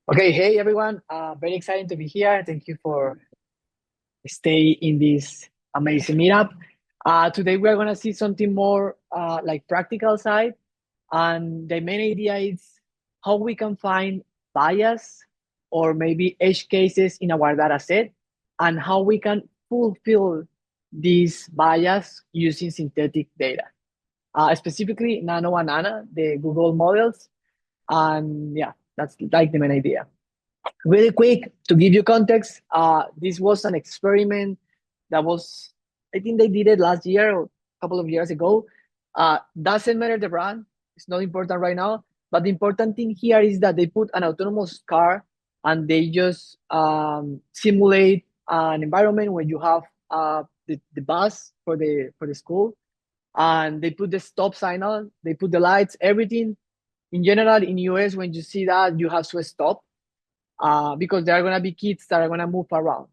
Okay, hey everyone. Very excited to be here. Thank you for stay in this amazing meetup. Today we are gonna see something more like practical side, and the main idea is how we can find bias or maybe edge cases in our data set, and how we can fulfill this bias using synthetic data. Specifically, Nano and Anna, the Google models, and yeah, that's like the main idea. Really quick, to give you context, this was an experiment that was, I think they did it last year or a couple of years ago. Doesn't matter the brand, it's not important right now. But the important thing here is that they put an autonomous car and they just simulate an environment where you have the bus for the school, and they put the stop signal, they put the lights, everything. In general, in US, when you see that, you have to stop because there are gonna be kids that are gonna move around.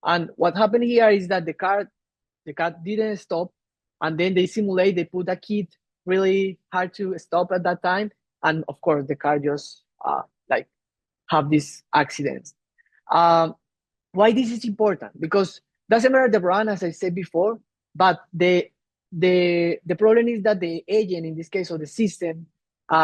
And what happened here is that the car didn't stop, and then they simulate, they put a kid really hard to stop at that time, and of course the car just like have these accidents. Um, why this is important? Because doesn't matter the brand, as I said before, but the problem is that the agent, in this case, or the system,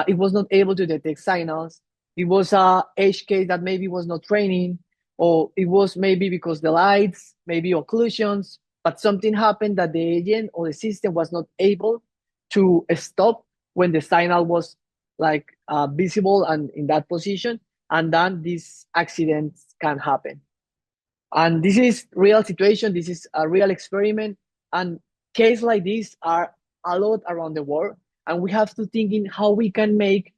it was not able to detect signals. It was a edge case that maybe was not training, or it was maybe because the lights, maybe occlusions, but something happened that the agent or the system was not able to stop when the signal was like visible and in that position, and then these accidents can happen. And this is real situation. This is a real experiment. And cases like this are a lot around the world. And we have to think in how we can make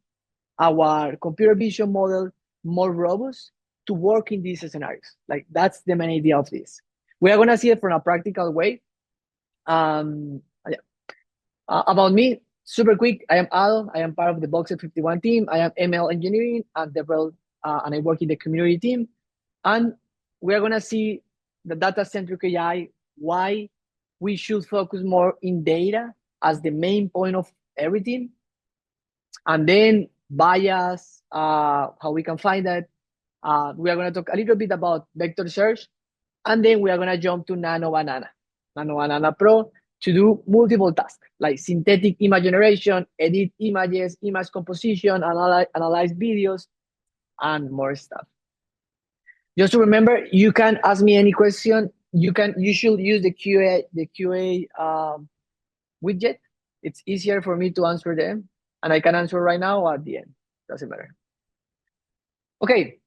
our computer vision model more robust to work in these scenarios. Like that's the main idea of this. We are gonna see it from a practical way. Yeah. About me, super quick. I am Al. I am part of the Boxer 51 team. I am ML engineering and DevRel, and I work in the community team. And we are going to see the data-centric AI, why we should focus more in data as the main point of everything. And then bias, how we can find that. We are going to talk a little bit about vector search. And then we are going to jump to Nano Banana, Nano Banana Pro, to do multiple tasks like synthetic image generation, edit images, image composition, analyze videos, and more stuff. Just to remember, you can ask me any question. You should use the QA widget. It's easier for me to answer them, and I can answer right now or at the end. Doesn't matter. Okay,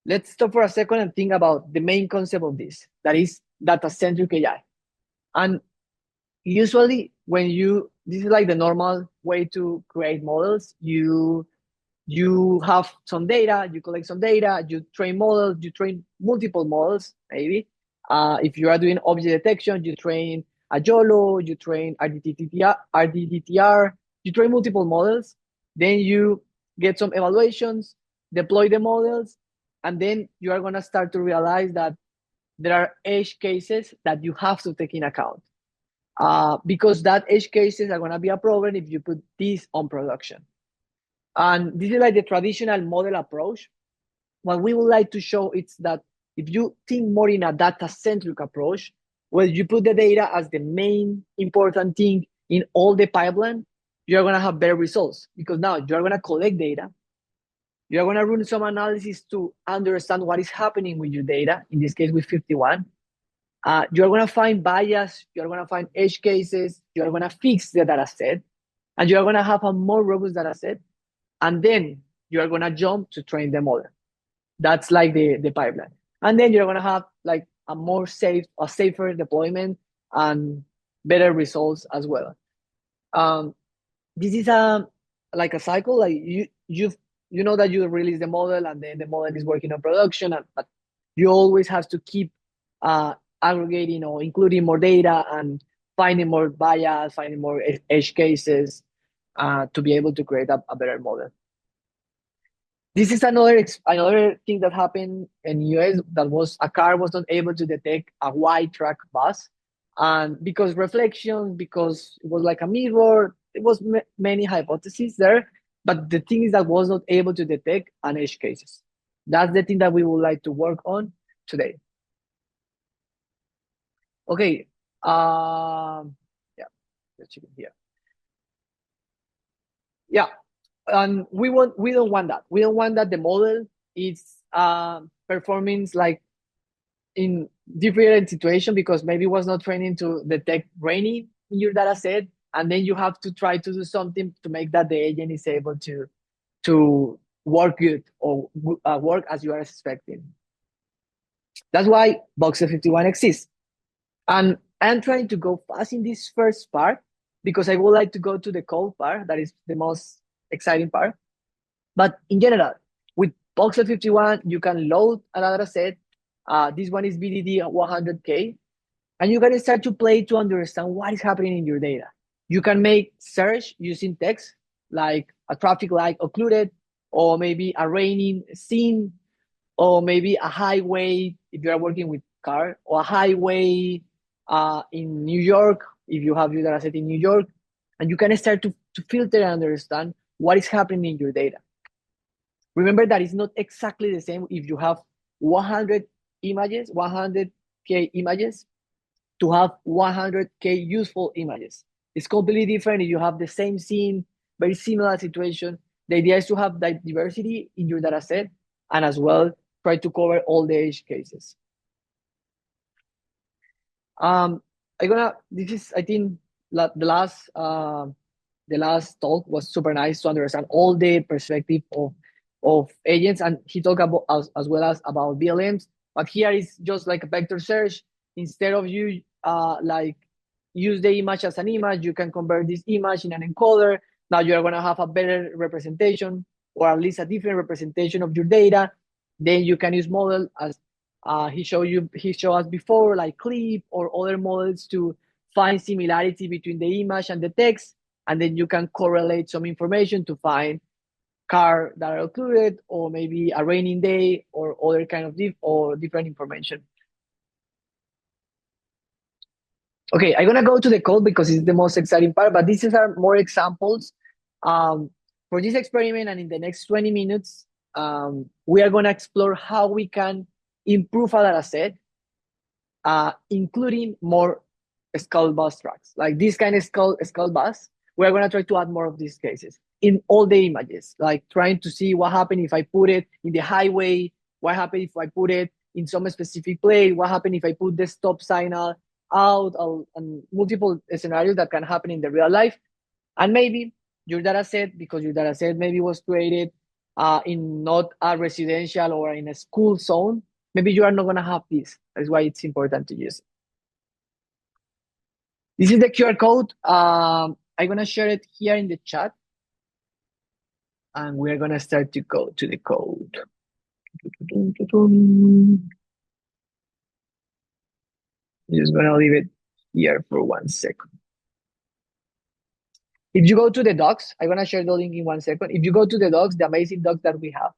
let's stop for a second and think about the main concept of this. That is data-centric AI. And usually, when this is like the normal way to create models. You have some data, you collect some data, you train models, you train multiple models, maybe. If you are doing object detection, you train a YOLO, you train RDDTR, you train multiple models. Then you get some evaluations, deploy the models, and then you are going to start to realize that there are edge cases that you have to take in account. Because that edge cases are going to be a problem if you put this on production. And this is like the traditional model approach. What we would like to show is that if you think more in a data-centric approach, where you put the data as the main important thing in all the pipeline, you're going to have better results, because now you're going to collect data. You're going to run some analysis to understand what is happening with your data, in this case with 51. You're going to find bias, you're going to find edge cases, you're going to fix the data set, and you're going to have a more robust data set. And then you are going to jump to train the model. That's like the pipeline. And then you're going to have like a safer deployment and better results as well. This is like a cycle. Like you know that you release the model, and then the model is working on production, but you always have to keep aggregating or including more data and finding more bias, finding more edge cases, to be able to create a better model. This is another thing that happened in US. That was a car was not able to detect a white track bus, and because reflection, because it was like a mirror, it was many hypotheses there. But the thing is that was not able to detect an edge cases. That's the thing that we would like to work on today. Okay. Yeah, let's check it here. Yeah, and we don't want that. We don't want that the model is performing like in different situation because maybe it was not training to detect raining in your data set, and then you have to try to do something to make that the agent is able to work good or work as you are expecting. That's why Box 51 exists. And I'm trying to go fast in this first part because I would like to go to the code part. That is the most exciting part. But in general, with Box 51, you can load a data set. This one is BDD 100K. And you can start to play to understand what is happening in your data. You can make search using text, like a traffic light occluded, or maybe a raining scene, or maybe a highway if you are working with car, or a highway in New York if you have your data set in New York. And you can start to filter and understand what is happening in your data. Remember that it's not exactly the same if you have 100 images, 100K images, to have 100K useful images. It's completely different if you have the same scene, very similar situation. The idea is to have that diversity in your data set and as well try to cover all the edge cases. This is, I think, the last talk was super nice to understand all the perspective of agents, and he talked about as well as about VLMs. But here is just like a vector search. Instead of you like use the image as an image, you can convert this image in an encoder. Now you're gonna have a better representation, or at least a different representation of your data. Then you can use model as he showed us before, like Clip or other models to find similarity between the image and the text, and then you can correlate some information to find car that are occluded, or maybe a raining day, or other kind of different information. Okay, I'm gonna go to the code because it's the most exciting part, but these are more examples. For this experiment and in the next 20 minutes, we are gonna explore how we can improve a data set, including more skull bus tracks. Like this kind of skull bus, we're gonna try to add more of these cases in all the images, like trying to see what happened if I put it in the highway, what happened if I put it in some specific place, what happened if I put the stop signal out, and multiple scenarios that can happen in the real life. And maybe your data set, because your data set maybe was created in not a residential or in a school zone, maybe you are not going to have this. That's why it's important to use it. This is the QR code. I'm going to share it here in the chat. And we're going to start to go to the code. I'm just going to leave it here for 1 second. If you go to the docs, I'm going to share the link in 1 second. If you go to the docs, the amazing docs that we have,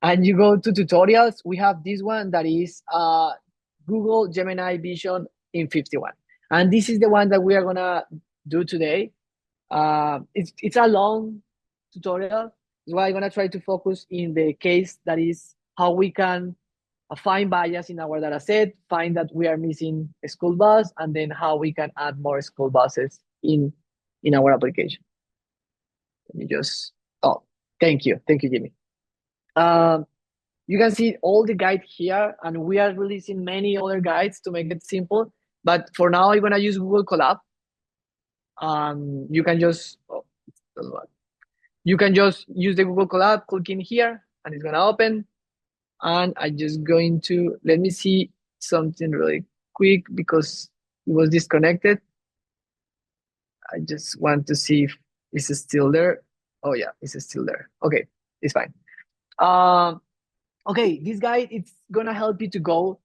and you go to tutorials, we have this one that is Google Gemini Vision in FiftyOne. And this is the one that we are going to do today. It's a long tutorial. So I'm going to try to focus in the case that is how we can find bias in our data set, find that we are missing a school bus, and then how we can add more school buses in our application. Let me just, oh, thank you, Jimmy. You can see all the guide here, and we are releasing many other guides to make it simple. But for now, I'm gonna use Google Colab. You can just, you can just use the Google Colab, click in here, and it's gonna open. And I'm just going to, let me see something really quick because it was disconnected. I just want to see if it's still there. Oh yeah, it's still there. Okay, it's fine. Okay, this guide, it's gonna help you to go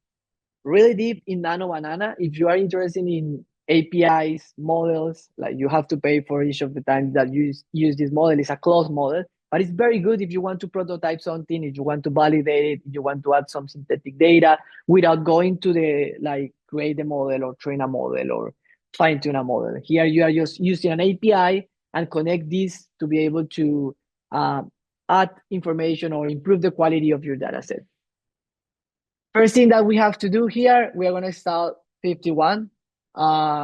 really deep in Nano Banana. If you are interested in APIs, models, like you have to pay for each of the times that you use this model. It's a closed model, but it's very good if you want to prototype something, if you want to validate it, if you want to add some synthetic data without going to the, like, create a model or train a model or fine tune a model. Here you are just using an API and connect this to be able to add information or improve the quality of your data set. First thing that we have to do here, we are going to install FiftyOne.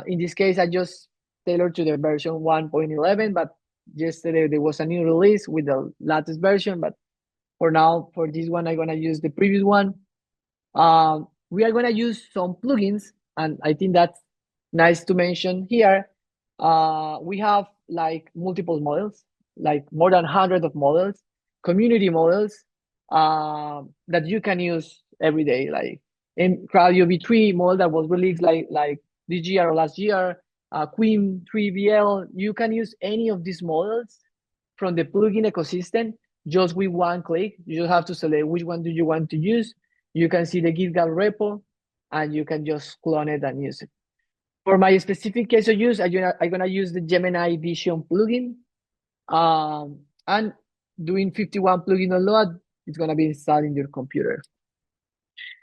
In this case, I just tailored to the version 1.11, but yesterday there was a new release with the latest version. But for now, for this one, I'm going to use the previous one. We are going to use some plugins, and I think that's nice to mention here. We have like multiple models, like more than 100 of models, community models that you can use every day, like in CrowdIO V3 model that was released like this year or last year, Queen 3VL. You can use any of these models from the plugin ecosystem just with one click. You just have to select which one do you want to use. You can see the GitHub repo, and you can just clone it and use it. For my specific case of use, I'm gonna use the Gemini Vision plugin. And doing FiftyOne plugin download, it's gonna be installed in your computer.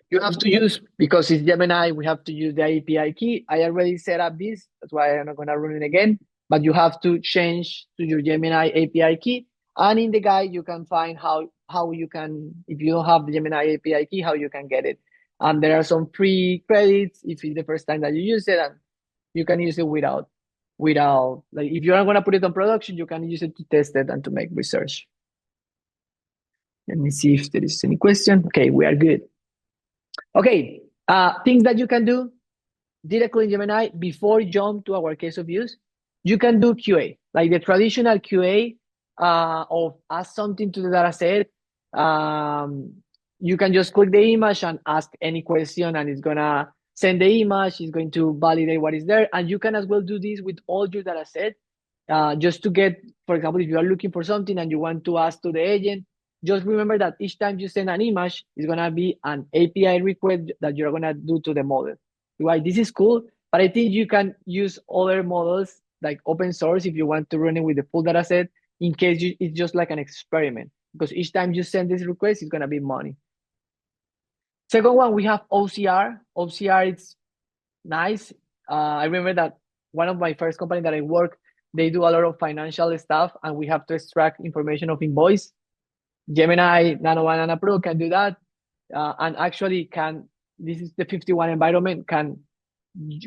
You have to use, because it's Gemini, we have to use the API key. I already set up this, that's why I'm not gonna run it again, but you have to change to your Gemini API key. And in the guide, you can find how you can, if you don't have the Gemini API key, how you can get it. And there are some free credits if it's the first time that you use it, and you can use it without, like, if you're not gonna put it on production, you can use it to test it and to make research. Let me see if there is any question. Okay, we are good. Okay, things that you can do directly in Gemini before you jump to our case of use. You can do QA, like the traditional QA of ask something to the data set. You can just click the image and ask any question, and it's gonna send the image, it's going to validate what is there. And you can as well do this with all your data set. Just to get, for example, if you are looking for something and you want to ask to the agent, just remember that each time you send an image, it's gonna be an API request that you're gonna do to the model. Right? This is cool, but I think you can use other models like open source if you want to run it with the full data set, in case it's just like an experiment, because each time you send this request, it's gonna be money. Second one, we have OCR. OCR, it's nice. I remember that one of my first company that I work, they do a lot of financial stuff, and we have to extract information of invoice. Gemini, Nano, and Nano Pro can do that, and actually can, this is the FiftyOne environment, can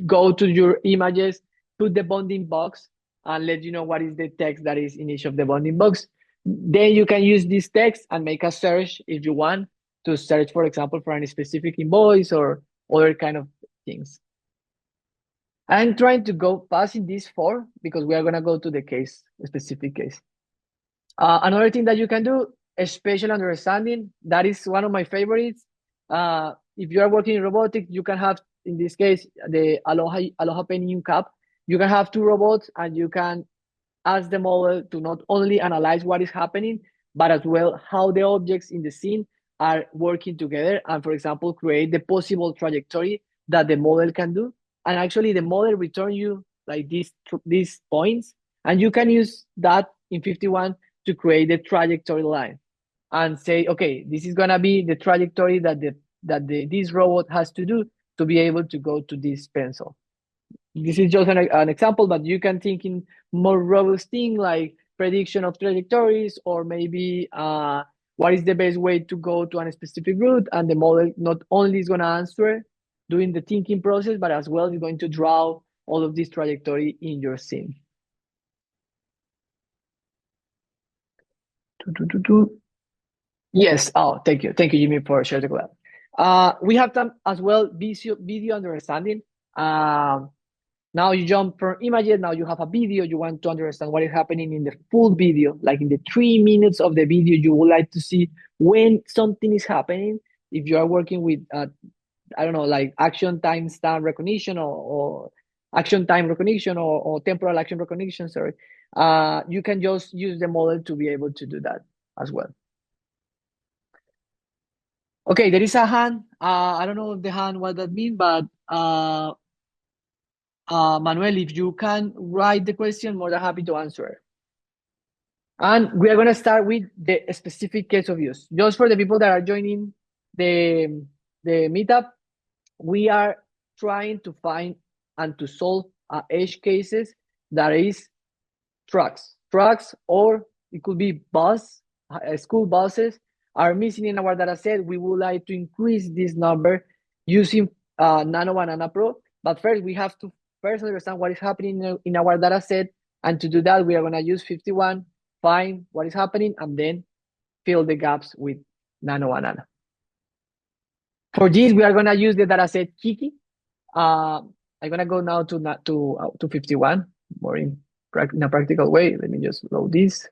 go to your images, put the bounding box, and let you know what is the text that is in each of the bounding box. Then you can use this text and make a search if you want to search, for example, for any specific invoice or other kind of things. I'm trying to go fast in these four because we are gonna go to the case, specific case. Another thing that you can do, spatial understanding, that is one of my favorites. If you are working in robotics, you can have, in this case, the Aloha Penium Cup. You can have two robots, and you can ask the model to not only analyze what is happening, but as well how the objects in the scene are working together, and, for example, create the possible trajectory that the model can do. And actually, the model return you like these points, and you can use that in FiftyOne to create the trajectory line and say, okay, this is gonna be the trajectory that this robot has to do to be able to go to this pencil. This is just an example, but you can think in more robust thing like prediction of trajectories, or maybe what is the best way to go to a specific route, and the model not only is gonna answer during the thinking process, but as well is going to draw all of this trajectory in your scene. Yes. Oh, thank you, Jimmy, for sharing the class. We have done as well video understanding. Now you jump from images. Now you have a video. You want to understand what is happening in the full video, like in the 3 minutes of the video. You would like to see when something is happening. If you are working with, I don't know, like action timestamp recognition or action time recognition or temporal action recognition, sorry, you can just use the model to be able to do that as well. Okay, there is a hand. I don't know the hand what that means, but Manuel, if you can write the question, more than happy to answer. And we are going to start with the specific case of use. Just for the people that are joining the meetup, we are trying to find and to solve edge cases that is trucks, or it could be bus school buses are missing in our data set. We would like to increase this number using Nano and Nano Pro. But first, we have to first understand what is happening in our data set. And to do that, we are going to use FiftyOne, find what is happening, and then fill the gaps with Nano and Nano. For this, we are going to use the dataset Kiki. I'm going to go now to FiftyOne, more in a practical way. Let me just load this.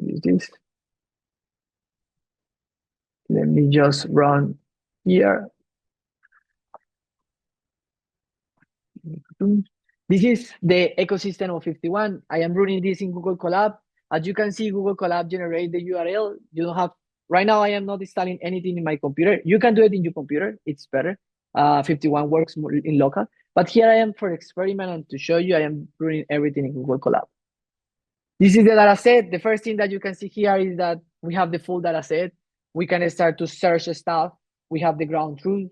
Use this. Let me just run here. This is the ecosystem of FiftyOne. I am running this in Google Colab. As you can see, Google Colab generate the URL. You don't have, right now I am not installing anything in my computer. You can do it in your computer, it's better. FiftyOne works more in local. But here I am for experiment and to show you, I am running everything in Google Colab. This is the data set. The first thing that you can see here is that we have the full data set. We can start to search stuff. We have the ground truth.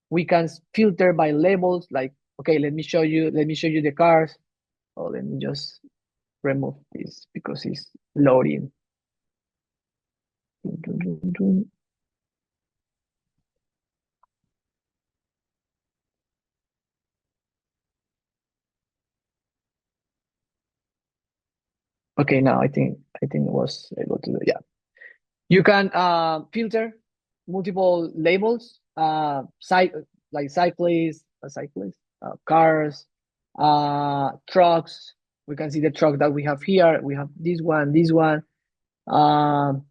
We can filter by labels, like, okay, let me show you the cars. Oh, let me just remove this because it's loading. Okay, now I think it was able to do, yeah. You can filter multiple labels, like cyclists, cars, trucks. We can see the truck that we have here. We have this one, this one.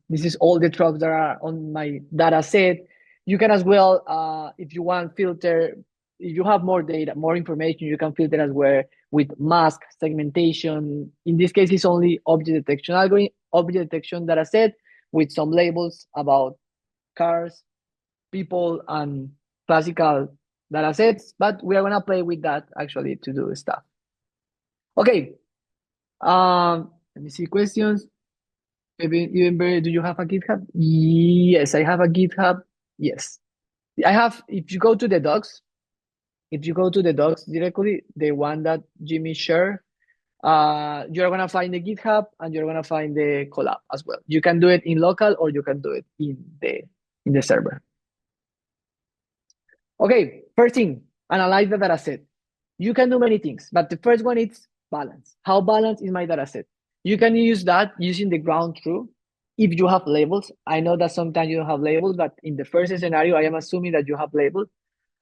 This is all the trucks that are on my data set. You can as well, if you want filter, if you have more data, more information, you can filter as well with mask segmentation. In this case, it's only object detection algorithm, object detection data set with some labels about cars, people, and classical data sets. But we are gonna play with that actually to do stuff. Okay. Let me see questions. Even better, do you have a GitHub? Yes, I have a GitHub. Yes, I have. If you go to the docs, directly, the one that Jimmy shared, you're gonna find the GitHub and you're gonna find the collab as well. You can do it in local or you can do it in the server. Okay, first thing, analyze the data set. You can do many things, but the first one is balance. How balanced is my data set? You can use that using the ground truth if you have labels. I know that sometimes you don't have labels, but in the first scenario, I am assuming that you have labels.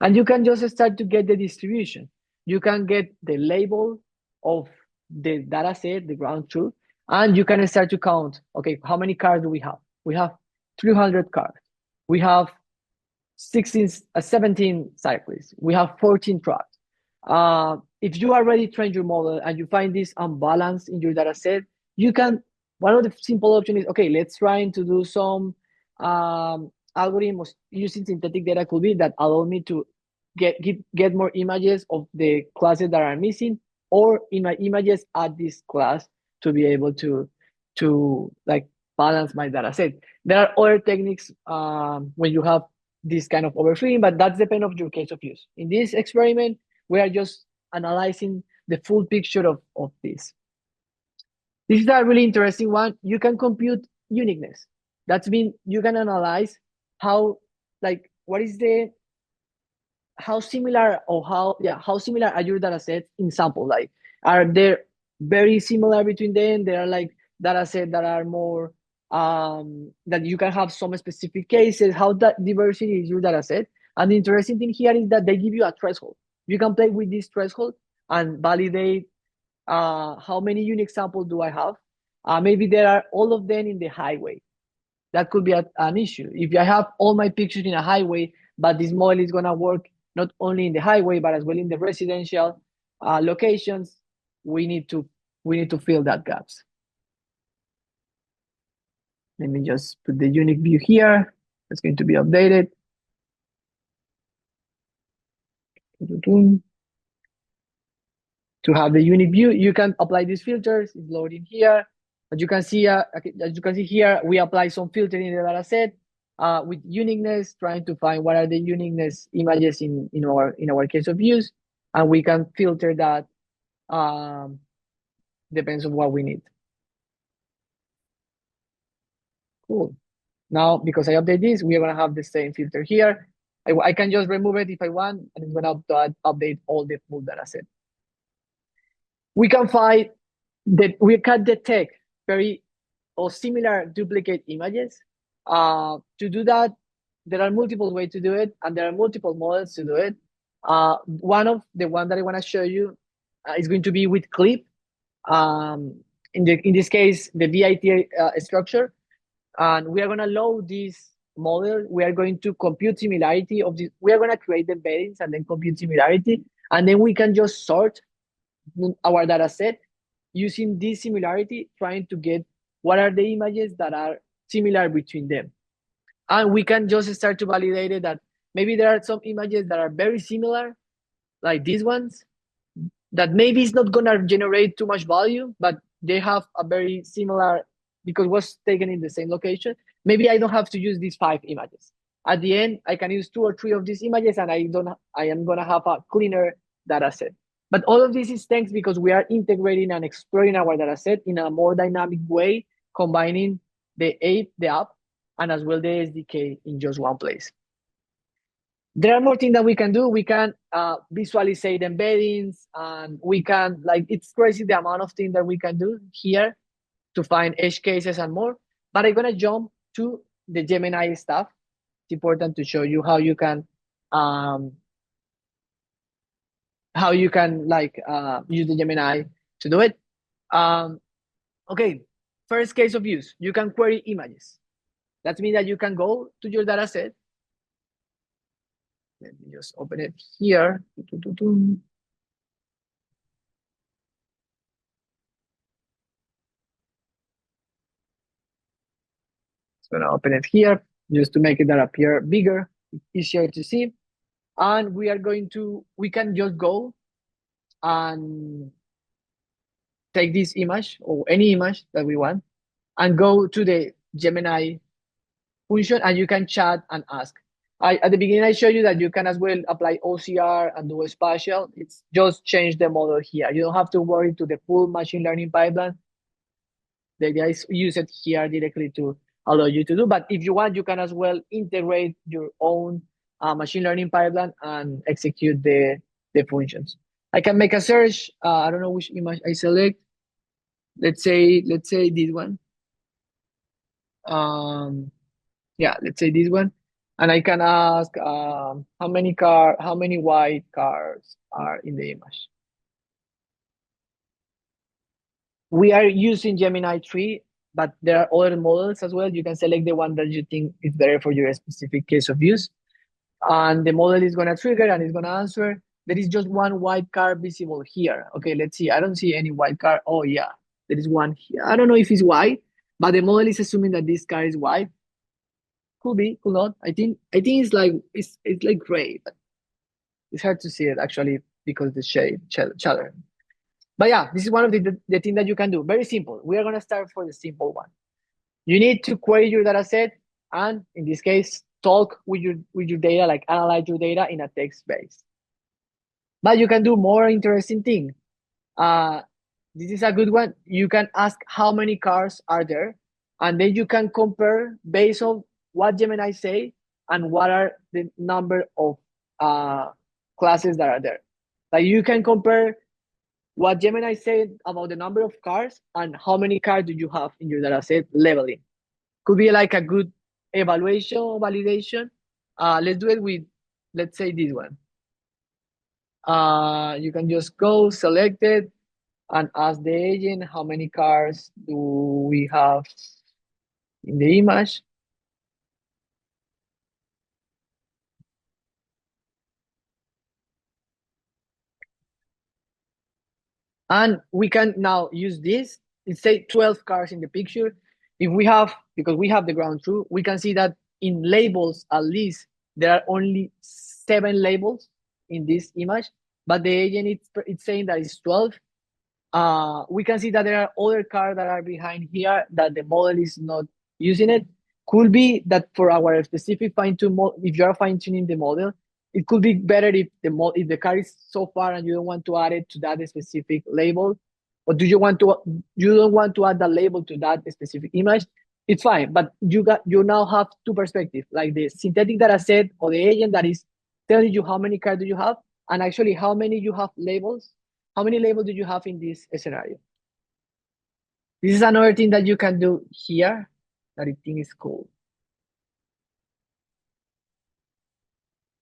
And you can just start to get the distribution. You can get the label of the data set, the ground truth, and you can start to count, okay, how many cars do we have? We have 300 cars. We have 17 cyclists. We have 14 trucks. If you already trained your model and you find this unbalance in your data set, you can, one of the simple options is, okay, let's try to do some algorithms using synthetic data could be that allow me to get more images of the classes that are missing, or in my images add this class to be able to like balance my data set. There are other techniques when you have this kind of overfitting, but that's depend of your case of use. In this experiment, we are just analyzing the full picture of this. This is a really interesting one. You can compute uniqueness. That's mean you can analyze how, like, what is the, how similar or how similar are your data sets in sample? Like, are they very similar between them? There are like data sets that are more that you can have some specific cases. How that diversity is your data set? And the interesting thing here is that they give you a threshold. You can play with this threshold and validate how many unique samples do I have. Maybe there are all of them in the highway. That could be an issue. If I have all my pictures in a highway, but this model is gonna work not only in the highway, but as well in the residential locations, we need to fill that gaps. Let me just put the unique view here. It's going to be updated. To have the unique view, you can apply these filters. It's loading here. As you can see here, we apply some filter in the data set with uniqueness, trying to find what are the uniqueness images in our case of use, and we can filter that. Depends on what we need. Cool. Now, because I update this, we are gonna have the same filter here. I can just remove it if I want, and it's gonna update all the full data set. We can find that we can detect very or similar duplicate images. To do that, there are multiple ways to do it, and there are multiple models to do it. One of the one that I want to show you is going to be with clip. In this case, the VIT structure, and we are going to load this model. We are going to compute similarity of this. We are going to create the embeddings and then compute similarity, and then we can just sort our data set using this similarity, trying to get what are the images that are similar between them. And we can just start to validate it that maybe there are some images that are very similar, like these ones, that maybe it's not gonna generate too much value, but they have a very similar, because it was taken in the same location. Maybe I don't have to use these 5 images. At the end, I can use 2 or 3 of these images, and I am gonna have a cleaner data set. But all of this is thanks because we are integrating and exploring our data set in a more dynamic way, combining the app, and as well the SDK in just one place. There are more things that we can do. We can visualize the embeddings, and we can, like, it's crazy the amount of things that we can do here to find edge cases and more. But I'm gonna jump to the Gemini stuff. It's important to show you how you can like use the Gemini to do it. Okay, first case of use, you can query images. That means that you can go to your data set. Let me just open it here. It's gonna open it here just to make it that appear bigger, easier to see. And we can just go and take this image or any image that we want and go to the Gemini function, and you can chat and ask. At the beginning, I showed you that you can as well apply OCR and do a spatial. It's just change the model here. You don't have to worry to the full machine learning pipeline. The idea is use it here directly to allow you to do. But if you want, you can as well integrate your own machine learning pipeline and execute the functions. I can make a search. I don't know which image I select. Let's say this one. Yeah, let's say this one. And I can ask how many white cars are in the image. We are using Gemini 3, but there are other models as well. You can select the one that you think is better for your specific case of use. And the model is going to trigger and it's going to answer. There is just one white car visible here. Okay, let's see. I don't see any white car. Oh, yeah, there is one here. I don't know if it's white, but the model is assuming that this car is white. Could be, could not. I think it's like gray, but it's hard to see it actually because the shade shadow. But yeah, this is one of the things that you can do. Very simple. We are gonna start for the simple one. You need to query your data set, and in this case, talk with your data, like analyze your data in a text base. But you can do more interesting thing. This is a good one. You can ask how many cars are there, and then you can compare based on what Gemini say and what are the number of classes that are there. Like you can compare what Gemini said about the number of cars and how many cars do you have in your data set leveling. Could be like a good evaluation or validation. Let's do it with, let's say this one. You can just go select it and ask the agent how many cars do we have in the image. And we can now use this. It say 12 cars in the picture. If we have, because we have the ground truth, we can see that in labels, at least, there are only 7 labels in this image, but the agent, it's saying that it's 12. We can see that there are other cars that are behind here that the model is not using it. Could be that for our specific fine-tune model, if you are fine-tuning the model, it could be better if the car is so far and you don't want to add it to that specific label, or you don't want to add the label to that specific image. it's fine, but you now have two perspectives, like the synthetic data set or the agent that is telling you how many cards do you have, and actually how many you have labels. How many labels do you have in this scenario? This is another thing that you can do here that I think is cool.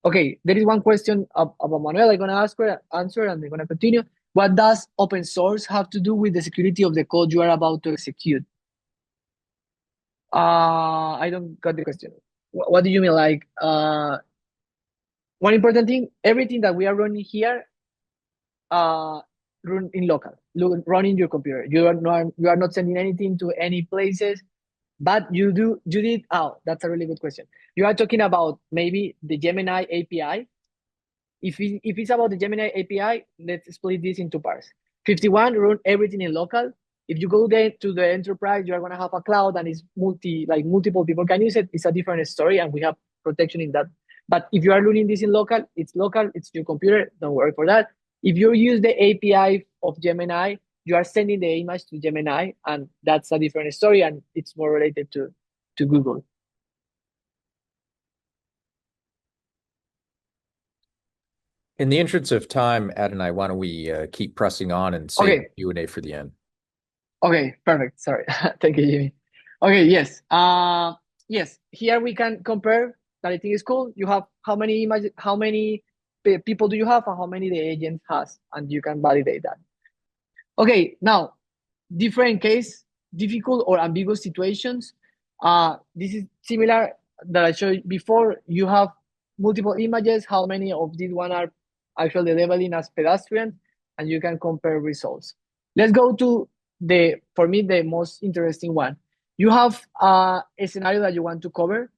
Okay, there is one question about Manuel. I'm gonna answer, and I'm gonna continue. What does open source have to do with the security of the code you are about to execute? I don't got the question. What do you mean? Like, one important thing, everything that we are running here, run in local, run in your computer. You are not sending anything to any places, but you did. Oh, that's a really good question. You are talking about maybe the Gemini API. If it's about the Gemini API, let's split this into parts. 51 run everything in local. If you go there to the enterprise, you are gonna have a cloud and it's multiple people can use it. It's a different story, and we have protection in that. But if you are running this in local, it's your computer. Don't worry for that. If you use the API of Gemini, you are sending the image to Gemini, and that's a different story, and it's more related to Google. In the interest of time, Adonai, why don't we keep pressing on and save Okay. Q&A for the end? Okay, perfect. Sorry. Thank you, Jimmy. Okay, yes. Yes, here we can compare that I think is cool. You have how many people do you have and how many the agent has, and you can validate that. Okay, now different case, difficult or ambiguous situations. This is similar that I showed before. You have multiple images. How many of these one are actually labeling as pedestrian, and you can compare results. Let's go to for me, the most interesting one. You have a scenario that you want to cover.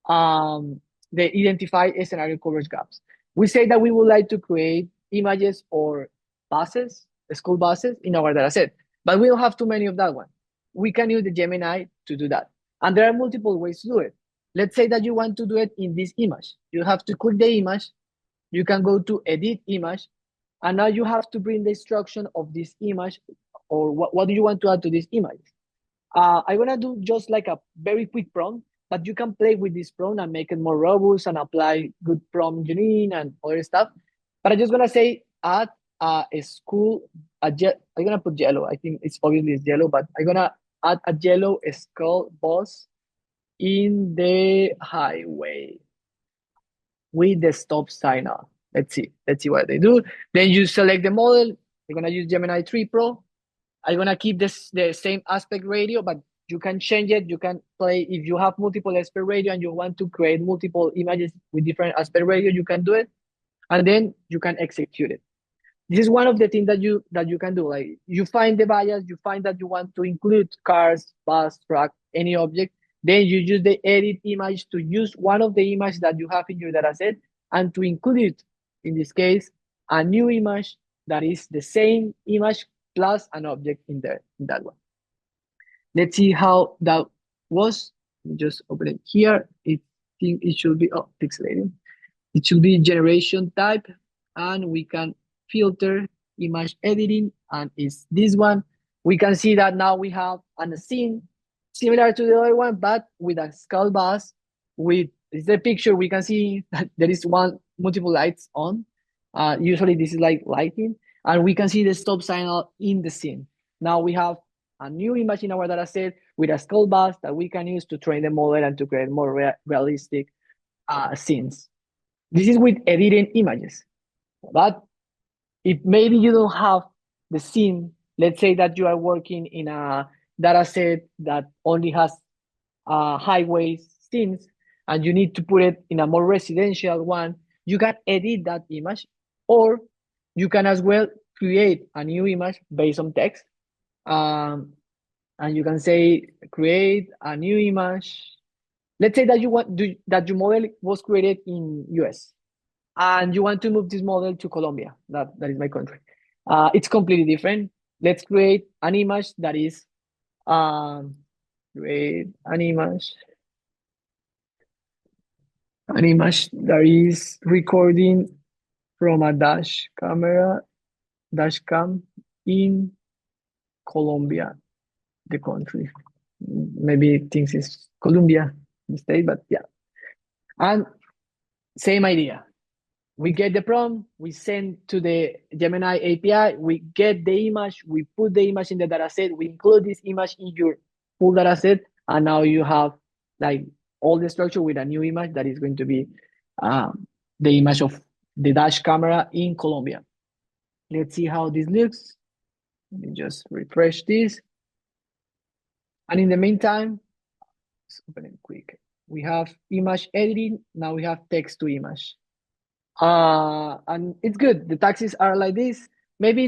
The identify scenario coverage gaps. We say that we would like to create images or buses, school buses in our data set, but we don't have too many of that one. We can use the Gemini to do that. And there are multiple ways to do it. Let's say that you want to do it in this image. You have to click the image. You can go to edit image. And now you have to bring the instruction of this image, or what do you want to add to this image. I'm gonna do just like a very quick prompt, but you can play with this prompt and make it more robust and apply good prompt engineering and other stuff. But I'm just gonna say add a school. I'm gonna put yellow. I think it's obviously it's yellow, but I'm gonna add a yellow skull bus in the highway with the stop sign on. Let's see what they do. Then you select the model. You're gonna use Gemini 3 Pro. I'm gonna keep the same aspect ratio, but you can change it. You can play if you have multiple aspect ratio and you want to create multiple images with different aspect ratio, you can do it, and then you can execute it. This is one of the things that you can do. Like you find the bias, you find that you want to include cars, bus, truck, any object. Then you use the edit image to use one of the images that you have in your data set and to include, in this case, a new image that is the same image plus an object in there, in that one. Let's see how that was. Just open it here. It should be pixelating. It should be generation type, and we can filter image editing, and it's this one. We can see that now we have a scene similar to the other one, but with a skull bus. With the picture, we can see that there is multiple lights on. Usually this is like lighting, and we can see the stop sign in the scene. Now we have a new image in our data set with a skull bus that we can use to train the model and to create more realistic scenes. This is with editing images. But if maybe you don't have the scene, let's say that you are working in a data set that only has highway scenes, and you need to put it in a more residential one, you can edit that image, or you can as well create a new image based on text. And you can say, create a new image. Let's say that that your model was created in US, and you want to move this model to Colombia. That is my country. It's completely different. Let's create an image that is create an image that is recording from a dash cam in Colombia, the country. maybe thinks it's Colombia, the state, but yeah. And same idea. We get the prompt, we send to the Gemini API, we get the image, we put the image in the dataset, we include this image in your full dataset, and now you have like all the structure with a new image that is going to be the image of the dash camera in Colombia. Let's see how this looks. Let me just refresh this. And in the meantime, let's open it quick. We have image editing. Now we have text to image. And it's good. The taxis are like this. Maybe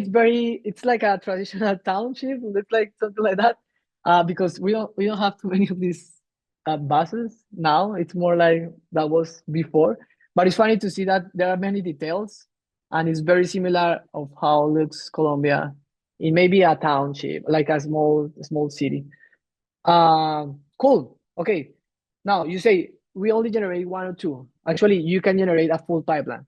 it's like a traditional township. It's like something like that. Because we don't have too many of these buses now. It's more like that was before. But it's funny to see that there are many details, and it's very similar of how looks Colombia in maybe a township, like a small city. Cool. Okay. Now you say we only generate one or two. Actually, you can generate a full pipeline.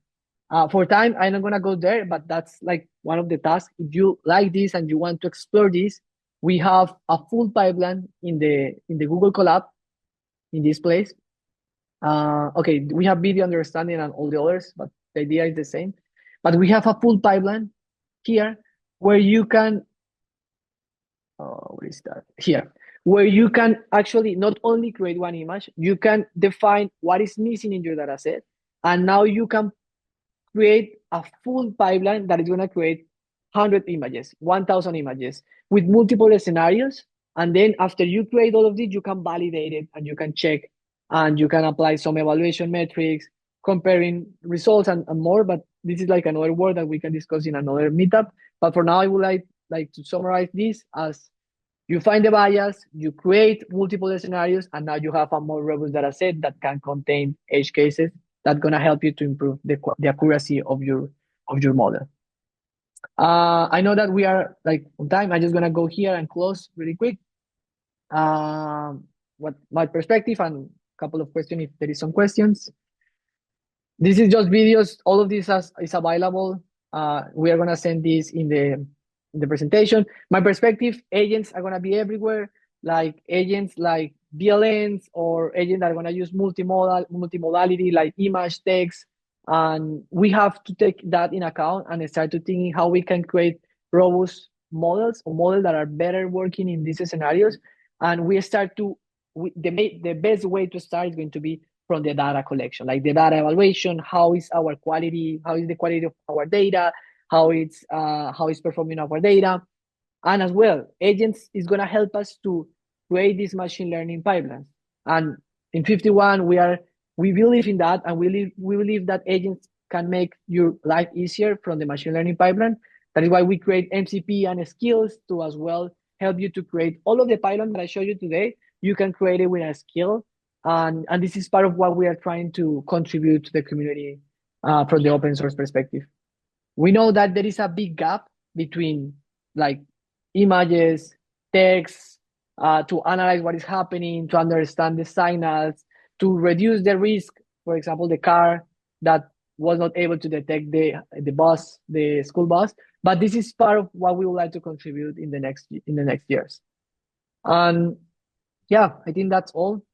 For time, I'm not gonna go there, but that's like one of the tasks. If you like this and you want to explore this, we have a full pipeline in the Google Colab in this place. Okay, we have video understanding and all the others, but the idea is the same. But we have a full pipeline here where you can what is that? Here, where you can actually not only create one image, you can define what is missing in your data set. And now you can create a full pipeline that is going to create 100 images, 1,000 images with multiple scenarios. And then after you create all of this, you can validate it and you can check and you can apply some evaluation metrics, comparing results and more. But this is like another word that we can discuss in another meetup. But for now, I would like to summarize this as you find the bias, you create multiple scenarios, and now you have a more robust data set that can contain edge cases that's going to help you to improve the accuracy of your model. I know that we are like on time. I'm just going to go here and close really quick. What my perspective and a couple of questions if there is some questions. This is just videos. All of this is available. We are going to send this in the presentation. My perspective, agents are going to be everywhere, like agents like VLNs or agents that are going to use multimodality like image, text. And we have to take that in account and start to thinking how we can create robust models or models that are better working in these scenarios. And we start to, the best way to start is going to be from the data collection, like the data evaluation, how is our quality, how is the quality of our data, how it's performing our data. And as well, agents is going to help us to create these machine learning pipelines. And in FiftyOne, we believe in that, and we believe that agents can make your life easier from the machine learning pipeline. That is why we create MCP and skills to as well help you to create all of the pipeline that I showed you today. You can create it with a skill. And this is part of what we are trying to contribute to the community from the open source perspective. We know that there is a big gap between like images, text, to analyze what is happening, to understand the signals, to reduce the risk. For example, the car that was not able to detect the school bus. But this is part of what we would like to contribute in the next years. And yeah, I think that's all.